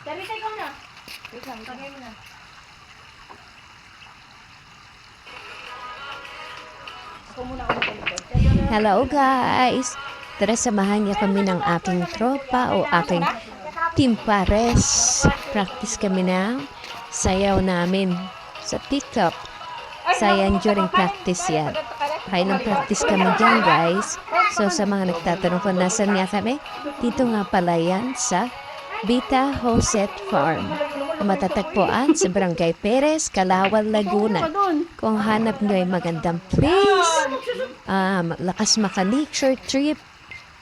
Darita, ikaw na. Wait lang, tagay mo na. Ako muna ako magpalikod. Hello guys! Tara samahan niya kami ng aking tropa o aking team pares. Practice kami ng sayaw namin sa TikTok. Sayan during practice yan. Kaya nang practice kami dyan guys. So sa mga nagtatanong kung nasan nga kami, dito nga pala yan sa Vita Jose Farm. Matatagpuan sa Barangay Perez, Calawal, Laguna. Kung hanap nyo ay magandang place, lakas maka-nature trip,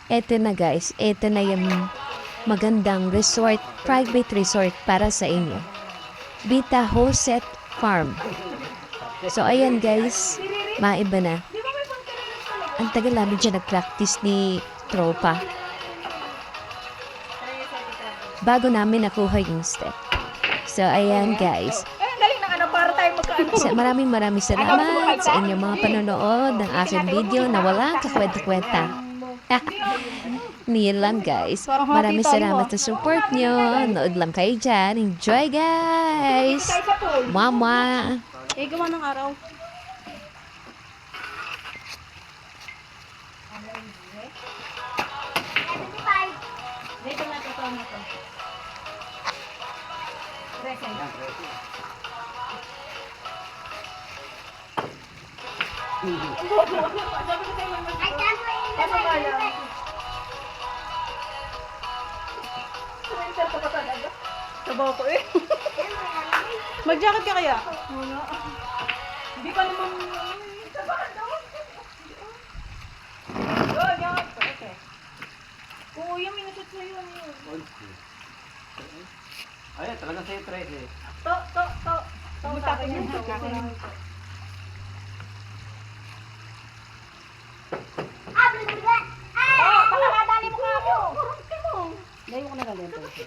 eto na guys, eto na yung magandang resort, private resort para sa inyo. Vita Jose Farm. So ayan guys, maiba na. Ang tagal namin dyan nag-practice ni tropa. Bago namin nakuha yung step. So ayan guys. Galing na para tayo magkaano. Maraming salamat sa inyong mga panonood ng aking video na walang kakwenta-kwenta. Niyan lang guys. Maraming salamat sa support nyo. Nood lang kayo dyan. Enjoy guys. Mama. Gawa ng araw. Dito na ito na ito. Present. Sabaw ko eh. Mag-jacket ka kaya? Wala. Hindi pa naman... Sabahan daw. Oh, jacket ko. Okay. Oo, yung minusot na yun. Ay, talagang sa'yo 13. To. Sa akin yan. Pakakadali mo ka ako. Dahil mo ko nagali ang pwede.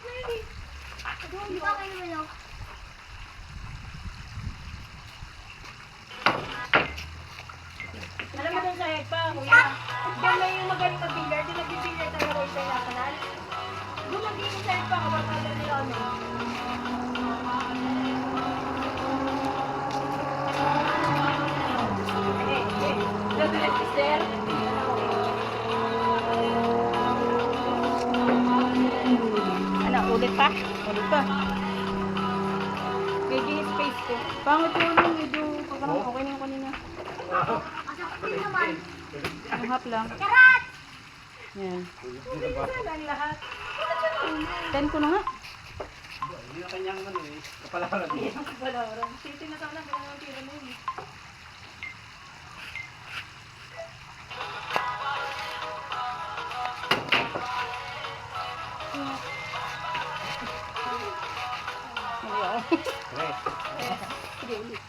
Alam mo dun sa EPA, kuya. Doon na yung magaling mag-billiard. Doon nag-billiard talaga ko sa national. Doon nag-billiard sa EPA, kabarkada nila ano. Sister. Ano, ulit pa? Ulit pa. Medyo space ko. Pangit yun, medyo pagkarang okay na yung kanina. Ang hap lang. Yan. Ang lahat. 10 ko na nga. Hindi na kanyang ano eh. Kapalaran. Kapalaran. Siti na sana, ganun ang tira na yun. Sige ulit.